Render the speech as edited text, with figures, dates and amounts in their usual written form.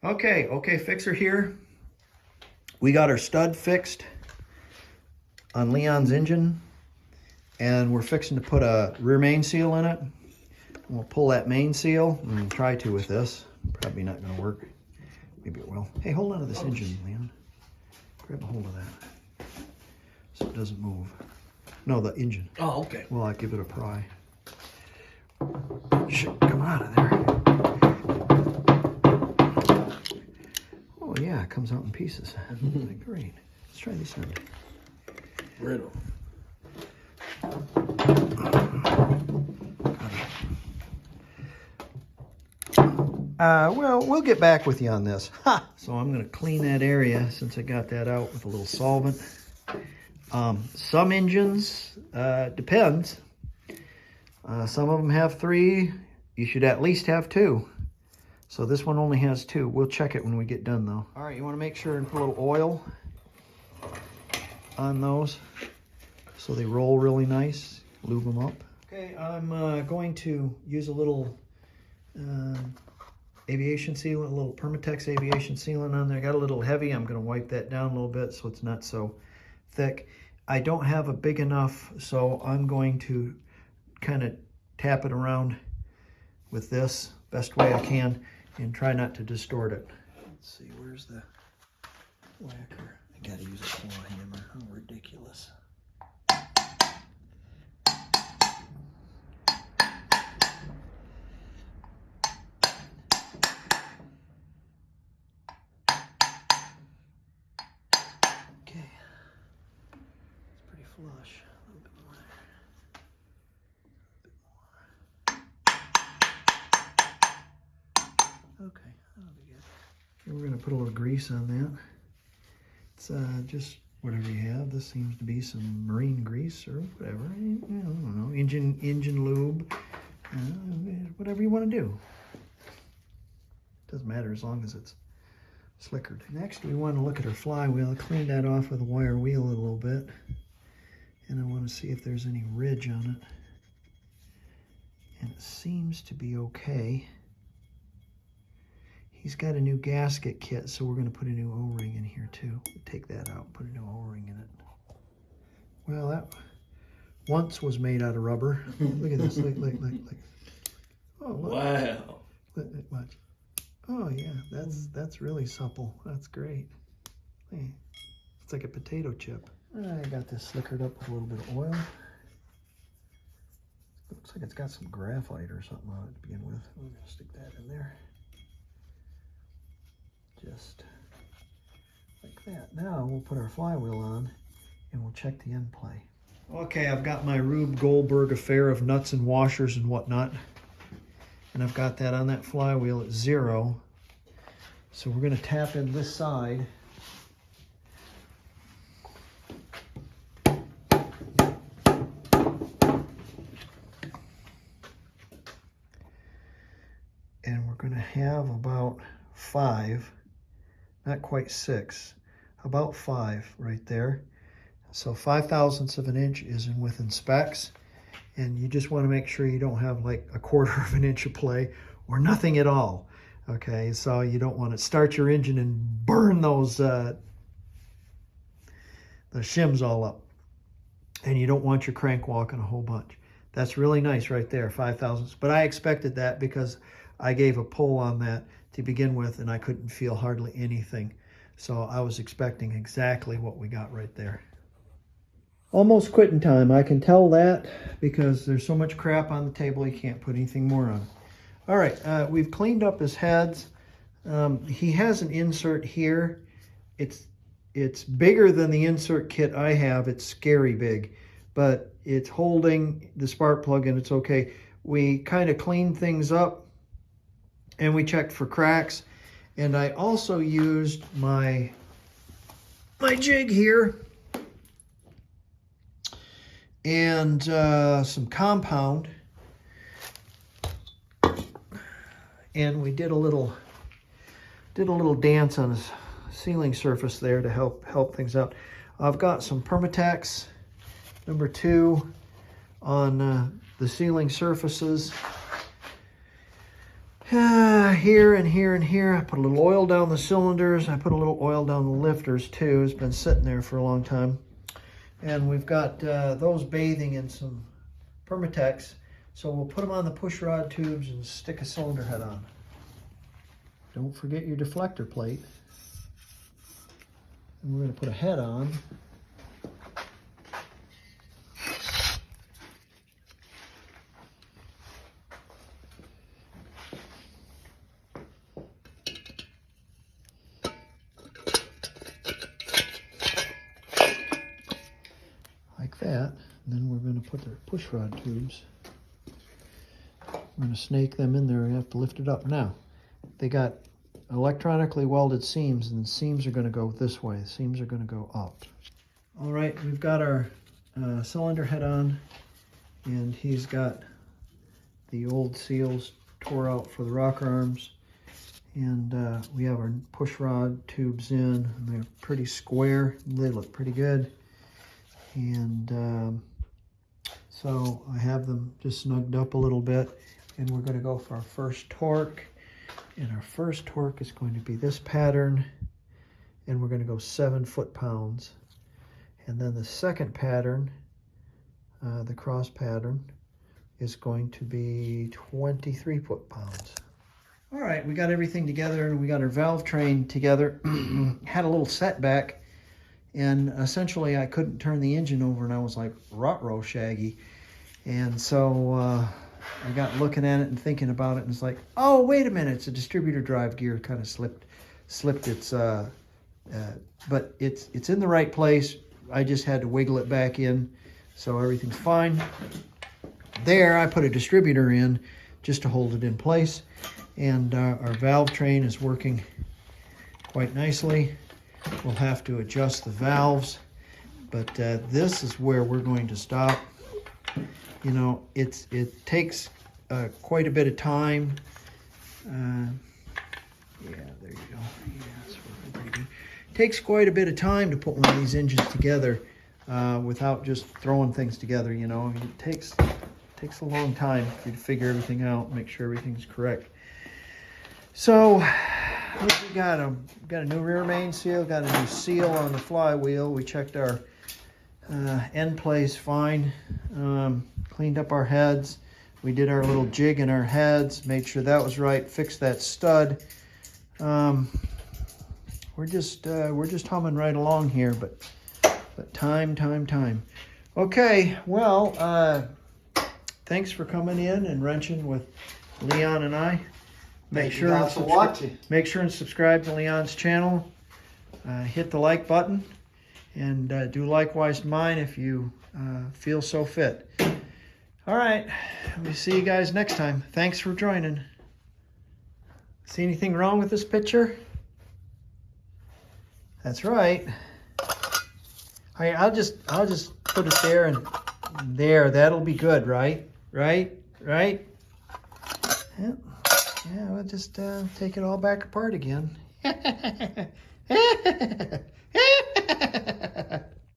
Okay, fixer here. We got our stud fixed on Leon's engine, and we're fixing to put a rear main seal in it. We'll pull that main seal. I'm gonna try to with this. Probably not gonna work. Maybe it will. Hey, hold on to this engine, Leon. Grab a hold of that so it doesn't move. No, the engine. Oh, okay. Well, I'll give it a pry. Come out of there. Oh yeah, it comes out in pieces. Great. Let's try this one. Brittle. Well, we'll get back with you on this. Ha! So I'm going to clean that area since I got that out with a little solvent. Some engines, depends. Some of them have 3. You should at least have 2. So this one only has 2. We'll check it when we get done though. All right, you want to make sure and put a little oil on those so they roll really nice. Lube them up. Okay, I'm going to use a little aviation sealant, a little Permatex aviation sealant on there. Got a little heavy. I'm going to wipe that down a little bit so it's not so thick. I don't have a big enough, so I'm going to kind of tap it around with this best way I can and try not to distort it. Let's see, where's the whacker? I gotta use a claw hammer. How ridiculous. Okay, it's pretty flush. A little bit more there. Okay, that'll be good. Okay, we're gonna put a little grease on that. It's just whatever you have. This seems to be some marine grease or whatever. I don't know, engine lube, whatever you want to do. Doesn't matter as long as it's slickered. Next, we want to look at our flywheel. Clean that off with a wire wheel a little bit. And I want to see if there's any ridge on it. And it seems to be okay. He's got a new gasket kit, so we're going to put a new O-ring in here too. Take that out, put a new O-ring in it. Well, that once was made out of rubber. Look at this, look. Oh, look. Wow. Watch. Oh yeah, that's really supple. That's great. Hey, it's like a potato chip. I got this slickered up with a little bit of oil. Looks like it's got some graphite or something on it to begin with. I'm gonna stick that in there. Just like that. Now we'll put our flywheel on and we'll check the end play. Okay, I've got my Rube Goldberg affair of nuts and washers and whatnot. And I've got that on that flywheel at 0. So we're going to tap in this side. And we're going to have about 5, not quite 6, about 5 right there. So 5/1000ths of an inch is within specs. And you just want to make sure you don't have like a 1/4 of an inch of play or nothing at all. Okay, so you don't want to start your engine and burn those the shims all up. And you don't want your crank walking a whole bunch. That's really nice right there, 5/1000ths. But I expected that because I gave a pull on that to begin with and I couldn't feel hardly anything. So I was expecting exactly what we got right there. Almost quitting time. I can tell that because there's so much crap on the table you can't put anything more on. All right, we've cleaned up his heads. He has an insert here. It's bigger than the insert kit I have. It's scary big, but it's holding the spark plug and it's okay. We kind of cleaned things up and we checked for cracks. And I also used my jig here and some compound, and we did a little dance on his sealing surface there to help things out. I've got some Permatex number 2 on the sealing surfaces, here and here and here. I put a little oil down the cylinders. I put a little oil down the lifters too. It's been sitting there for a long time. And we've got those bathing in some Permatex. So we'll put them on the push rod tubes and stick a cylinder head on. Don't forget your deflector plate. And we're going to put a head on. Like that. And then we're going to put the push rod tubes. We're going to snake them in there. You have to lift it up. Now, they got electronically welded seams, and the seams are going to go this way. The seams are going to go up. All right, we've got our cylinder head on, and he's got the old seals tore out for the rocker arms. And we have our push rod tubes in, and they're pretty square. They look pretty good. And so I have them just snugged up a little bit, and we're going to go for our first torque. And our first torque is going to be this pattern, and we're going to go 7 foot-pounds. And then the second pattern, the cross pattern, is going to be 23 foot-pounds. All right, we got everything together, and we got our valve train together. Had a little setback, and essentially I couldn't turn the engine over, and I was like, ruh-roh, Shaggy. And so I got looking at it and thinking about it, and it's like, oh, wait a minute, it's a distributor drive gear kind of slipped its, but it's in the right place. I just had to wiggle it back in, so everything's fine. There, I put a distributor in just to hold it in place, and our valve train is working quite nicely. We'll have to adjust the valves, but this is where we're going to stop. You know, it takes quite a bit of time. Yeah, there you go. Yeah, that's working pretty good. It takes quite a bit of time to put one of these engines together without just throwing things together. You know, it takes a long time for you to figure everything out, make sure everything's correct. So we got a new rear main seal, got a new seal on the flywheel. We checked our end plays fine. Cleaned up our heads. We did our little jig in our heads, made sure that was right, fixed that stud. We're just humming right along here, but time. Okay, well, thanks for coming in and wrenching with Leon and I. Make sure and subscribe to Leon's channel. Hit the like button, and do likewise to mine if you feel so fit. All right, we'll see you guys next time. Thanks for joining. See anything wrong with this picture? That's right. All right, I'll just put it there and there. That'll be good, right? Right? Yeah, we'll just take it all back apart again.